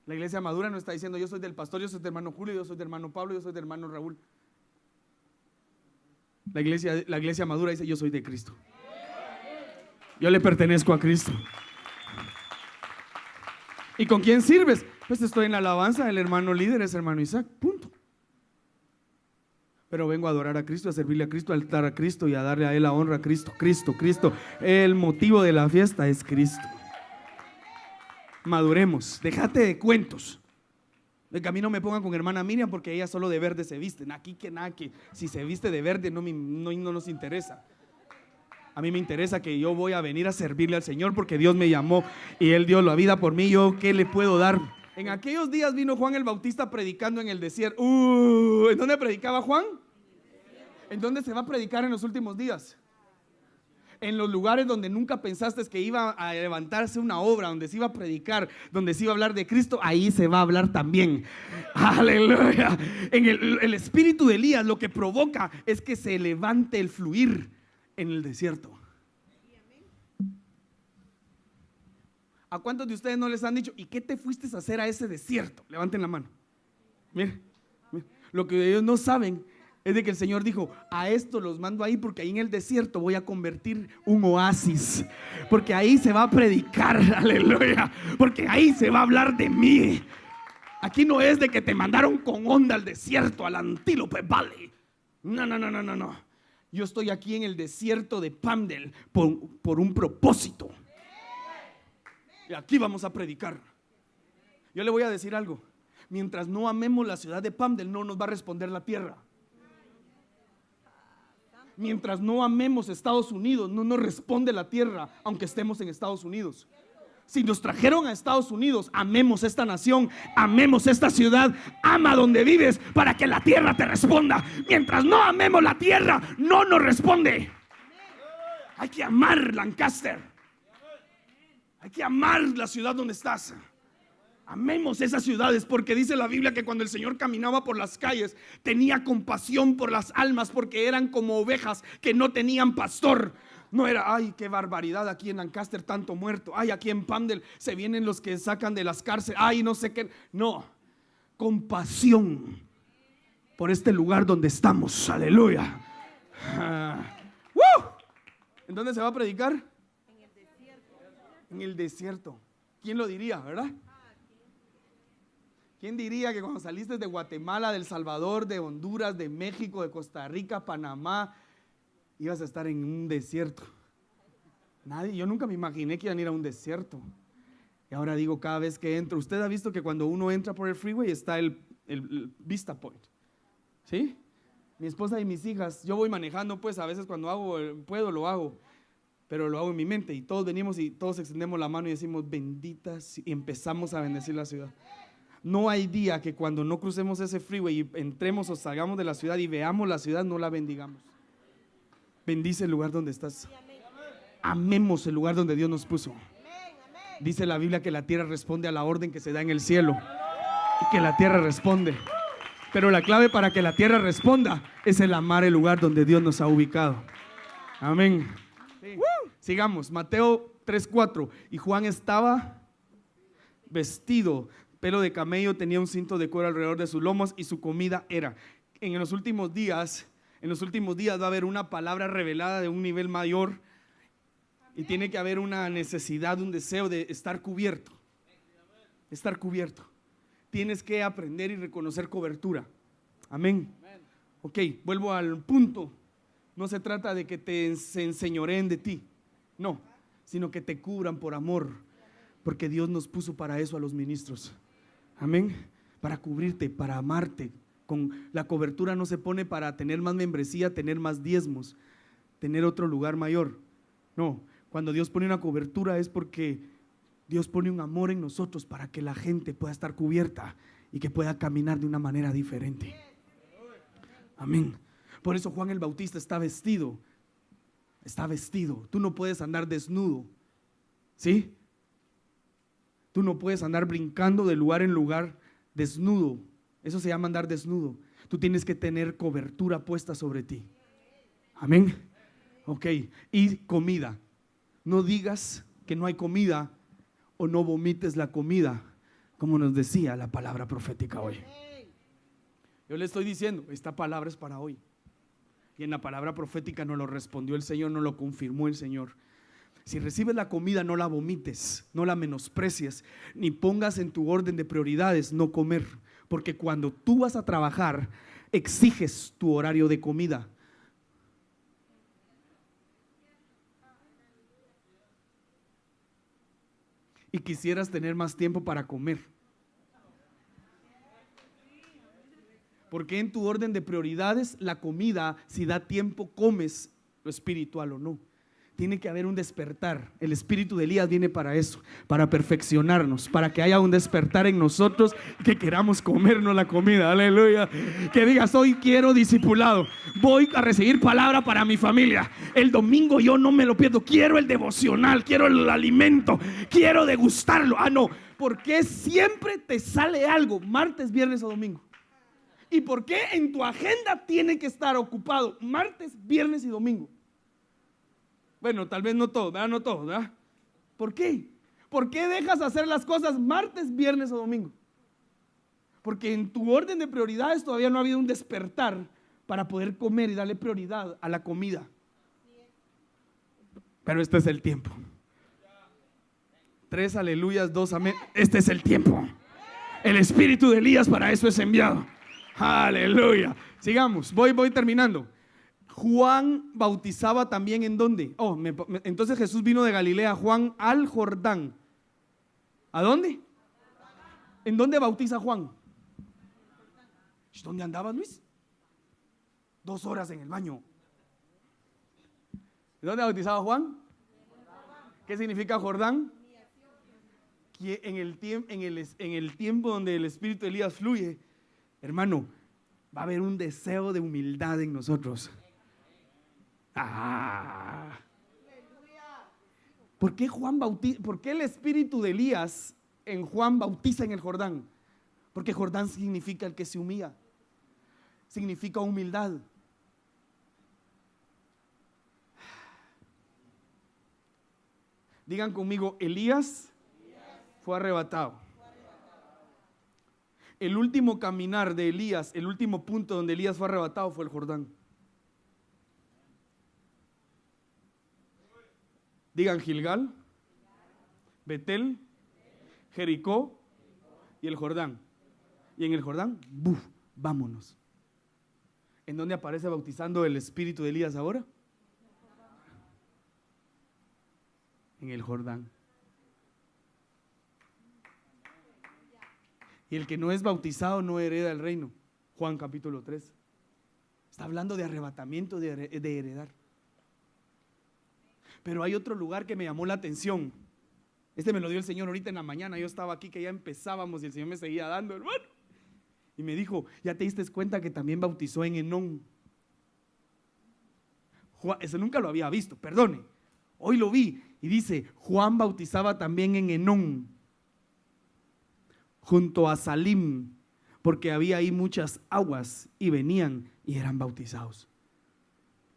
S1: La iglesia madura no está diciendo: yo soy del pastor, yo soy del hermano Julio, yo soy del hermano Pablo, yo soy del hermano Raúl. La iglesia madura dice: yo soy de Cristo, yo le pertenezco a Cristo. ¿Y con quién sirves? Pues estoy en la alabanza, el hermano líder es hermano Isaac, punto. Pero vengo a adorar a Cristo, a servirle a Cristo, a altar a Cristo y a darle a Él la honra a Cristo. Cristo. El motivo de la fiesta es Cristo. Maduremos, déjate de cuentos. De que a mí no me pongan con hermana Miriam porque ella solo de verde se viste. Aquí que nada, que si se viste de verde no nos interesa. A mí me interesa que yo voy a venir a servirle al Señor porque Dios me llamó y Él dio la vida por mí. ¿Yo qué le puedo dar? En aquellos días vino Juan el Bautista predicando en el desierto. ¿En dónde predicaba Juan? ¿En dónde se va a predicar en los últimos días? En los lugares donde nunca pensaste que iba a levantarse una obra, donde se iba a predicar, donde se iba a hablar de Cristo, ahí se va a hablar también. Aleluya. En el espíritu de Elías lo que provoca es que se levante el fluir en el desierto. ¿A cuántos de ustedes no les han dicho: ¿y qué te fuiste a hacer a ese desierto? Levanten la mano. Miren, lo que ellos no saben es de que el Señor dijo: a esto los mando ahí porque ahí en el desierto voy a convertir un oasis, porque ahí se va a predicar, aleluya, porque ahí se va a hablar de mí. Aquí no es de que te mandaron con onda al desierto, al Antílope Valley. No. Yo estoy aquí en el desierto de Palmdale por un propósito. Y aquí vamos a predicar. Yo le voy a decir algo: mientras no amemos la ciudad de Palmdale, no nos va a responder la tierra. Mientras no amemos Estados Unidos, no nos responde la tierra, aunque estemos en Estados Unidos. Si nos trajeron a Estados Unidos, amemos esta nación, amemos esta ciudad, ama donde vives para que la tierra te responda. Mientras no amemos la tierra, no nos responde. Hay que amar Lancaster. Hay que amar la ciudad donde estás. Amemos esas ciudades, porque dice la Biblia que cuando el Señor caminaba por las calles tenía compasión por las almas, porque eran como ovejas que no tenían pastor. No era: ay, qué barbaridad, aquí en Lancaster tanto muerto, ay, aquí en Palmdale se vienen los que sacan de las cárceles, ay, no sé qué. No, compasión por este lugar donde estamos. Aleluya. ¿En dónde se va a predicar? En el desierto. En el desierto. ¿Quién lo diría, verdad? ¿Quién diría que cuando saliste de Guatemala, de El Salvador, de Honduras, de México, de Costa Rica, Panamá, ibas a estar en un desierto? Nadie. Yo nunca me imaginé que iban a ir a un desierto. Y ahora digo, cada vez que entro, usted ha visto que cuando uno entra por el freeway está el Vista Point, ¿sí? Mi esposa y mis hijas, yo voy manejando, pues a veces cuando puedo lo hago, pero lo hago en mi mente, y todos venimos y todos extendemos la mano y decimos benditas, y empezamos a bendecir la ciudad. No hay día que cuando no crucemos ese freeway y entremos o salgamos de la ciudad y veamos la ciudad, no la bendigamos. Bendice el lugar donde estás. Amemos el lugar donde Dios nos puso. Dice la Biblia que la tierra responde a la orden que se da en el cielo, y que la tierra responde. Pero la clave para que la tierra responda es el amar el lugar donde Dios nos ha ubicado. Amén. Sí. Sigamos, Mateo 3:4. Y Juan estaba vestido, pelo de camello, tenía un cinto de cuero alrededor de sus lomos, y su comida era. En los últimos días va a haber una palabra revelada de un nivel mayor, y tiene que haber una necesidad, un deseo de estar cubierto. Estar cubierto. Tienes que aprender y reconocer cobertura. Amén. Ok, vuelvo al punto. No se trata de que se enseñoreen de ti, no, sino que te cubran por amor, porque Dios nos puso para eso a los ministros. Amén. Para cubrirte, para amarte. Con la cobertura no se pone para tener más membresía, tener más diezmos, tener otro lugar mayor. No, cuando Dios pone una cobertura es porque Dios pone un amor en nosotros para que la gente pueda estar cubierta y que pueda caminar de una manera diferente. Amén. Por eso Juan el Bautista está vestido. Está vestido. Tú no puedes andar desnudo, ¿sí? Tú no puedes andar brincando de lugar en lugar desnudo. Eso se llama andar desnudo. Tú tienes que tener cobertura puesta sobre ti. Amén. Ok. Y comida. No digas que no hay comida o no vomites la comida, como nos decía la palabra profética hoy. Yo le estoy diciendo, esta palabra es para hoy. Y en la palabra profética nos lo respondió el Señor, nos lo confirmó el Señor. Si recibes la comida, no la vomites, no la menosprecies, ni pongas en tu orden de prioridades no comer, porque cuando tú vas a trabajar, exiges tu horario de comida. Y quisieras tener más tiempo para comer. Porque en tu orden de prioridades, la comida, si da tiempo, comes lo espiritual o no. Tiene que haber un despertar. El espíritu de Elías viene para eso, para perfeccionarnos, para que haya un despertar en nosotros, que queramos comernos la comida. Aleluya. Que digas, hoy quiero discipulado, voy a recibir palabra para mi familia. El domingo yo no me lo pierdo, quiero el devocional, quiero el alimento, quiero degustarlo. Ah, no, porque siempre te sale algo, martes, viernes o domingo. ¿Y por qué en tu agenda tiene que estar ocupado martes, viernes y domingo? Bueno, tal vez no todo, ¿verdad? No todo, ¿verdad? ¿Por qué? ¿Por qué dejas hacer las cosas martes, viernes o domingo? Porque en tu orden de prioridades todavía no ha habido un despertar para poder comer y darle prioridad a la comida. Pero este es el tiempo. 3 aleluyas, 2 amén. Este es el tiempo. El espíritu de Elías para eso es enviado. Aleluya. Sigamos, voy terminando. Juan bautizaba también ¿en dónde? Entonces Jesús vino de Galilea, Juan al Jordán. ¿A dónde? ¿En dónde bautiza Juan? ¿Dónde andabas, Luis? 2 horas en el baño. ¿Dónde bautizaba Juan? ¿Qué significa Jordán? Que en el tiempo donde el espíritu de Elías fluye, hermano, va a haber un deseo de humildad en nosotros. ¿Por qué el espíritu de Elías en Juan bautiza en el Jordán? Porque Jordán significa el que se humilla, significa humildad. Digan conmigo, Elías fue arrebatado. El último caminar de Elías, el último punto donde Elías fue arrebatado fue el Jordán. Digan Gilgal, Betel, Jericó y el Jordán. Y en el Jordán, vámonos. ¿En dónde aparece bautizando el espíritu de Elías ahora? En el Jordán. Y el que no es bautizado no hereda el reino. Juan capítulo 3. Está hablando de arrebatamiento, de heredar. Pero hay otro lugar que me llamó la atención. Este me lo dio el Señor ahorita en la mañana. Yo estaba aquí que ya empezábamos y el Señor me seguía dando, hermano. Y me dijo, ¿ya te diste cuenta que también bautizó en Enón? Eso nunca lo había visto, perdone. Hoy lo vi y dice, Juan bautizaba también en Enón, junto a Salim, porque había ahí muchas aguas y venían y eran bautizados.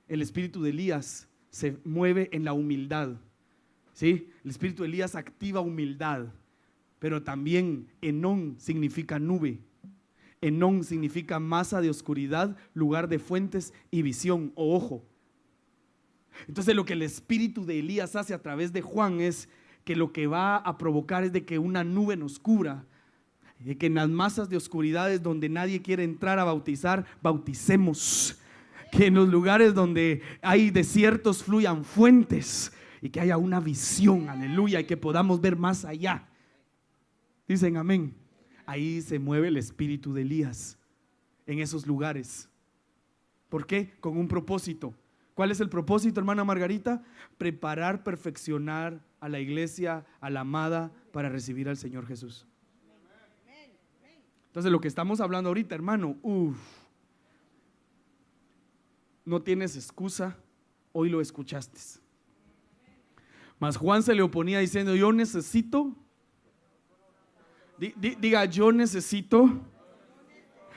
S1: El espíritu de Elías se mueve en la humildad, ¿sí? El espíritu de Elías activa humildad, pero también Enón significa nube. Enón significa masa de oscuridad, lugar de fuentes y visión o ojo. Entonces lo que el espíritu de Elías hace a través de Juan es que lo que va a provocar es de que una nube nos cubra, de que en las masas de oscuridades donde nadie quiere entrar a bautizar, bauticemos. Que en los lugares donde hay desiertos fluyan fuentes y que haya una visión, aleluya, y que podamos ver más allá. Dicen amén. Ahí se mueve el espíritu de Elías, en esos lugares. ¿Por qué? Con un propósito. ¿Cuál es el propósito, hermana Margarita? Preparar, perfeccionar a la iglesia, a la amada, para recibir al Señor Jesús. Entonces lo que estamos hablando ahorita, hermano, no tienes excusa, hoy lo escuchaste. Mas Juan se le oponía diciendo, yo necesito, diga, yo necesito.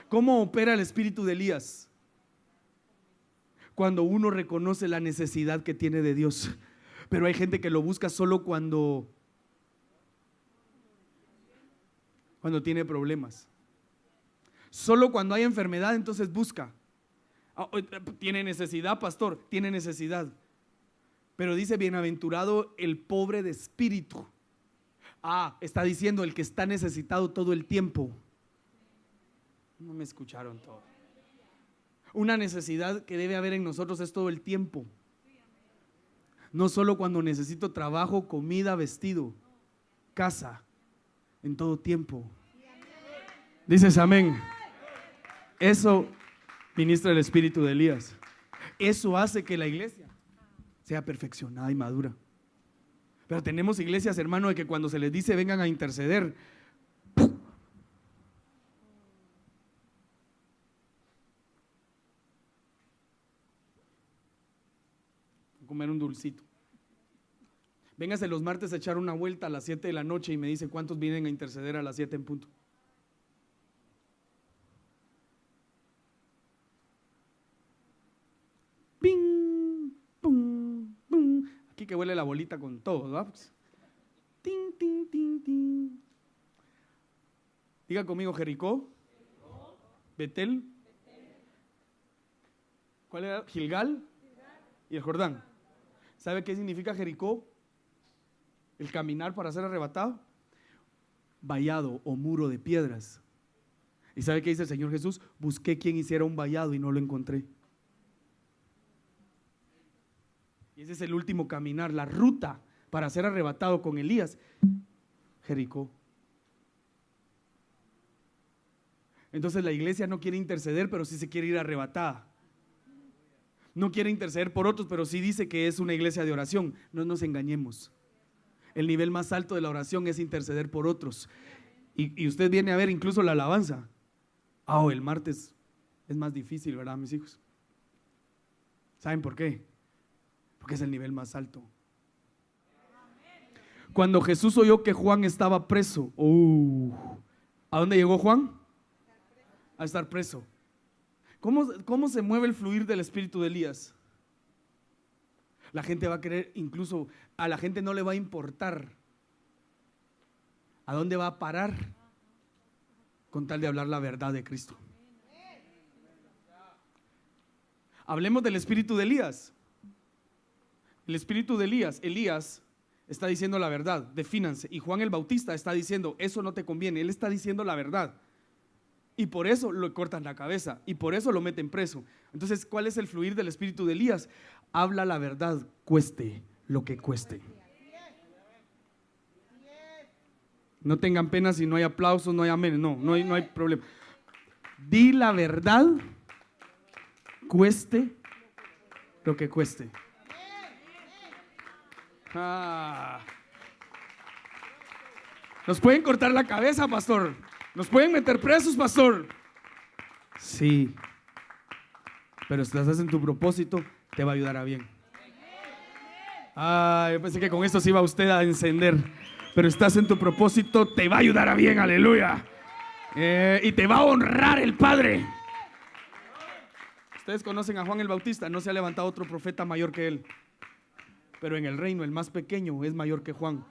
S1: ¿Cómo opera el espíritu de Elías? Cuando uno reconoce la necesidad que tiene de Dios. Pero hay gente que lo busca solo cuando tiene problemas. Solo cuando hay enfermedad, entonces busca. Tiene necesidad, pastor, tiene necesidad. Pero dice, bienaventurado el pobre de espíritu. Está diciendo el que está necesitado todo el tiempo. No me escucharon todo. Una necesidad que debe haber en nosotros es todo el tiempo. No solo cuando necesito trabajo, comida, vestido, casa, en todo tiempo. Dices amén. Eso ministra el espíritu de Elías. Eso hace que la iglesia sea perfeccionada y madura. Pero tenemos iglesias, hermano, de que cuando se les dice vengan a interceder, ¡pum! Comer un dulcito. Véngase los martes a echar una vuelta a las 7 de la noche y me dice cuántos vienen a interceder a las 7 en punto. Ping, pum, pum. Aquí que huele la bolita con todo, ¿verdad? Tin, tin, tin, tin. Diga conmigo, Jericó, Betel, ¿cuál era? Gilgal y el Jordán. ¿Sabe qué significa Jericó? El caminar para ser arrebatado. Vallado o muro de piedras. ¿Y sabe qué dice el Señor Jesús? Busqué quien hiciera un vallado y no lo encontré. Y ese es el último caminar, la ruta para ser arrebatado con Elías. Jericó. Entonces la iglesia no quiere interceder, pero sí se quiere ir arrebatada. No quiere interceder por otros, pero sí dice que es una iglesia de oración. No nos engañemos. El nivel más alto de la oración es interceder por otros. Y usted viene a ver incluso la alabanza. El martes es más difícil, ¿verdad, mis hijos? ¿Saben por qué? Porque es el nivel más alto. Cuando Jesús oyó que Juan estaba preso, ¿a dónde llegó Juan? A estar preso. ¿Cómo se mueve el fluir del espíritu de Elías? La gente va a querer, incluso a la gente no le va a importar a dónde va a parar con tal de hablar la verdad de Cristo. Hablemos del espíritu de Elías. El espíritu de Elías está diciendo la verdad, defínanse. Y Juan el Bautista está diciendo, eso no te conviene. Él está diciendo la verdad. Y por eso lo cortan la cabeza. Y por eso lo meten preso. Entonces, ¿cuál es el fluir del espíritu de Elías? Habla la verdad, cueste lo que cueste. No tengan pena si no hay aplausos, no hay amén. No hay problema. Di la verdad, cueste lo que cueste. Nos pueden cortar la cabeza, pastor. Nos pueden meter presos, pastor. Sí, pero si estás en tu propósito, te va a ayudar a bien. Yo pensé que con esto se iba usted a encender. Pero estás en tu propósito, te va a ayudar a bien, aleluya. Y te va a honrar el Padre. Ustedes conocen a Juan el Bautista. No se ha levantado otro profeta mayor que él. Pero en el reino el más pequeño es mayor que Juan.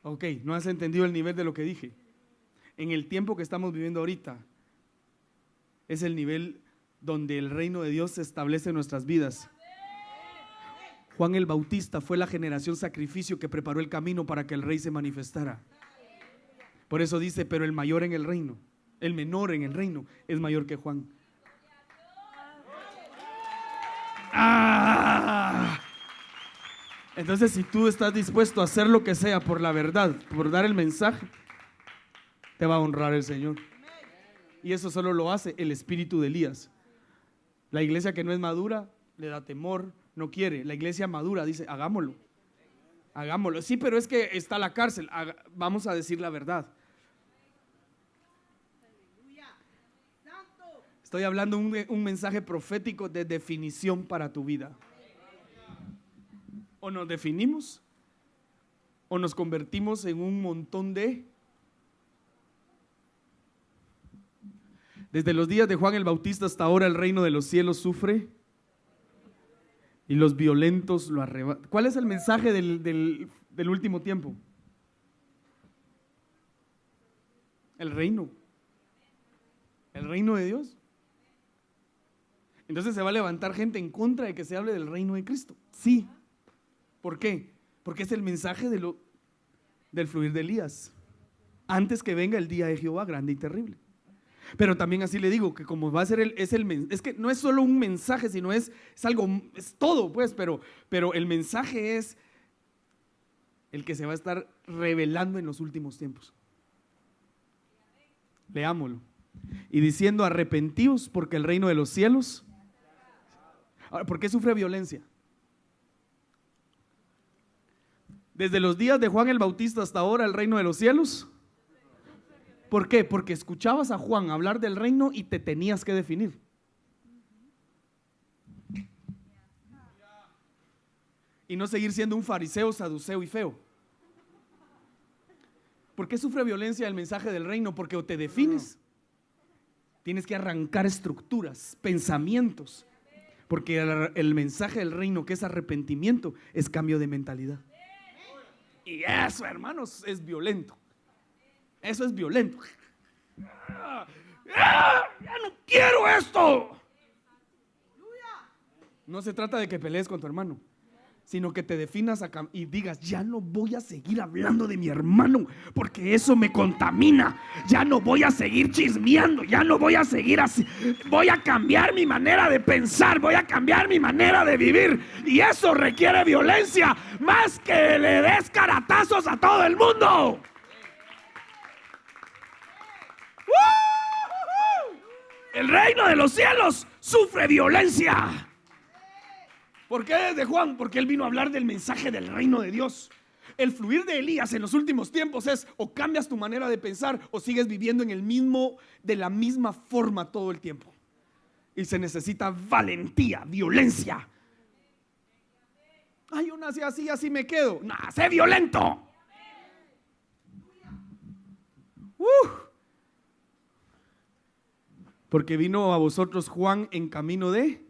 S1: Ok, no has entendido el nivel de lo que dije. En el tiempo que estamos viviendo ahorita es el nivel donde el reino de Dios se establece en nuestras vidas. Juan el Bautista fue la generación sacrificio que preparó el camino para que el rey se manifestara. Por eso dice, pero el mayor en el reino, el menor en el reino es mayor que Juan. Entonces, si tú estás dispuesto a hacer lo que sea por la verdad, por dar el mensaje, te va a honrar el Señor. Y eso solo lo hace el espíritu de Elías. La iglesia que no es madura le da temor, no quiere. La iglesia madura dice, hagámoslo. Sí, pero es que está la cárcel. Vamos a decir la verdad. Estoy hablando un mensaje profético de definición para tu vida. O nos definimos o nos convertimos en un montón de... Desde los días de Juan el Bautista hasta ahora el reino de los cielos sufre y los violentos lo arrebatan. ¿Cuál es el mensaje del último tiempo? El reino de Dios. Entonces se va a levantar gente en contra de que se hable del reino de Cristo. Sí. ¿Por qué? Porque es el mensaje del fluir de Elías. Antes que venga el día de Jehová grande y terrible. Pero también así le digo que como va a ser es que no es solo un mensaje, sino es algo, es todo pues, pero el mensaje es el que se va a estar revelando en los últimos tiempos. Leámoslo. Y diciendo, arrepentíos porque el reino de los cielos. Ahora, ¿por qué sufre violencia? Desde los días de Juan el Bautista hasta ahora el reino de los cielos. ¿Por qué? Porque escuchabas a Juan hablar del reino y te tenías que definir. Y no seguir siendo un fariseo, saduceo y feo. ¿Por qué sufre violencia el mensaje del reino? Porque o te defines, tienes que arrancar estructuras, pensamientos. Porque el mensaje del reino, que es arrepentimiento, es cambio de mentalidad. Y eso, hermanos, es violento. Eso es violento. Ya no quiero esto. No se trata de que pelees con tu hermano, sino que te definas y digas, ya no voy a seguir hablando de mi hermano porque eso me contamina. Ya no voy a seguir chismeando, ya no voy a seguir así. Voy a cambiar mi manera de pensar, voy a cambiar mi manera de vivir. Y eso requiere violencia más que le des caratazos a todo el mundo. El reino de los cielos sufre violencia. ¿Por qué desde Juan? Porque él vino a hablar del mensaje del reino de Dios. El fluir de Elías en los últimos tiempos es o cambias tu manera de pensar o sigues viviendo de la misma forma todo el tiempo. Y se necesita valentía, violencia. Yo nací así me quedo. Sé violento. Porque vino a vosotros Juan en camino de...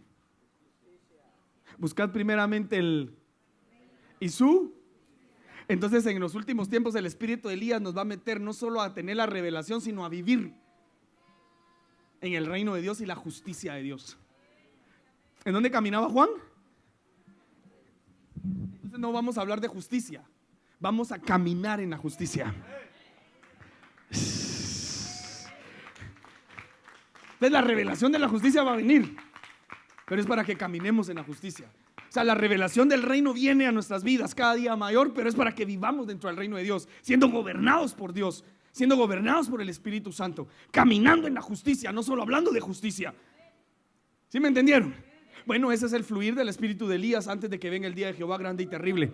S1: Buscad primeramente Entonces en los últimos tiempos el espíritu de Elías nos va a meter no solo a tener la revelación, sino a vivir en el reino de Dios y la justicia de Dios. ¿En dónde caminaba Juan? Entonces no vamos a hablar de justicia, vamos a caminar en la justicia. Entonces la revelación de la justicia va a venir, pero es para que caminemos en la justicia. O sea, la revelación del reino viene a nuestras vidas cada día mayor, pero es para que vivamos dentro del reino de Dios, siendo gobernados por Dios, siendo gobernados por el Espíritu Santo, caminando en la justicia, no solo hablando de justicia. ¿Sí me entendieron? Bueno, ese es el fluir del espíritu de Elías antes de que venga el día de Jehová grande y terrible.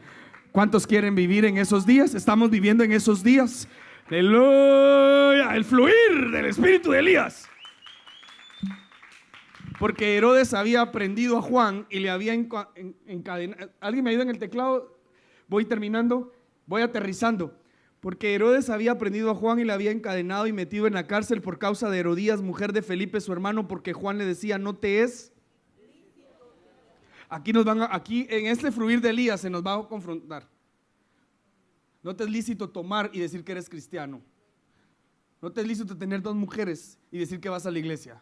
S1: ¿Cuántos quieren vivir en esos días? Estamos viviendo en esos días. ¡Aleluya! El fluir del espíritu de Elías. Porque Herodes había prendido a Juan y le había encadenado. ¿Alguien me ayuda en el teclado? Voy terminando, voy aterrizando. Porque Herodes había prendido a Juan y le había encadenado y metido en la cárcel por causa de Herodías, mujer de Felipe, su hermano, porque Juan le decía, no te es. Aquí en este fluir de Elías se nos va a confrontar. No te es lícito tomar y decir que eres cristiano. No te es lícito tener 2 mujeres y decir que vas a la iglesia.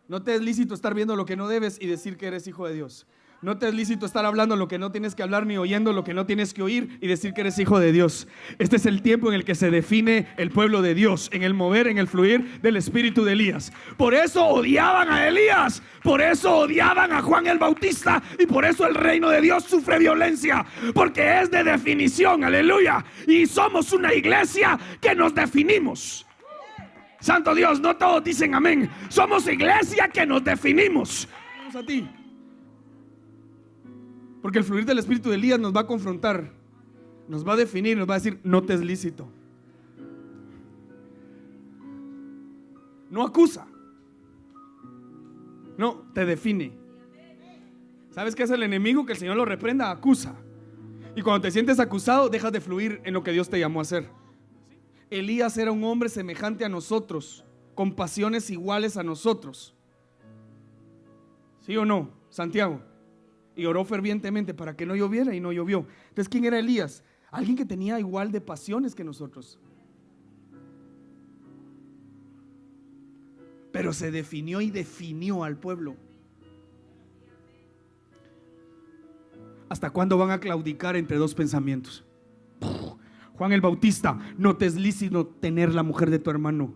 S1: No te es lícito estar viendo lo que no debes y decir que eres hijo de Dios. No te es lícito estar hablando lo que no tienes que hablar, ni oyendo lo que no tienes que oír y decir que eres hijo de Dios. Este es el tiempo en el que se define el pueblo de Dios, en el mover, en el fluir del espíritu de Elías. Por eso odiaban a Elías, por eso odiaban a Juan el Bautista y por eso el reino de Dios sufre violencia, porque es de definición, aleluya. Y somos una iglesia que nos definimos. Santo Dios, no todos dicen amén. Somos iglesia que nos definimos. Vamos a ti. Porque el fluir del espíritu de Elías nos va a confrontar, nos va a definir, nos va a decir, no te es lícito. No acusa, no, te define. ¿Sabes qué es el enemigo? Que el Señor lo reprenda, acusa. Y cuando te sientes acusado, dejas de fluir en lo que Dios te llamó a hacer. Elías era un hombre semejante a nosotros, con pasiones iguales a nosotros. ¿Sí o no, Santiago? Y oró fervientemente para que no lloviera y no llovió. Entonces, ¿quién era Elías? Alguien que tenía igual de pasiones que nosotros, pero se definió y definió al pueblo. ¿Hasta cuándo van a claudicar entre 2 pensamientos? Juan el Bautista, no te es lícito tener la mujer de tu hermano.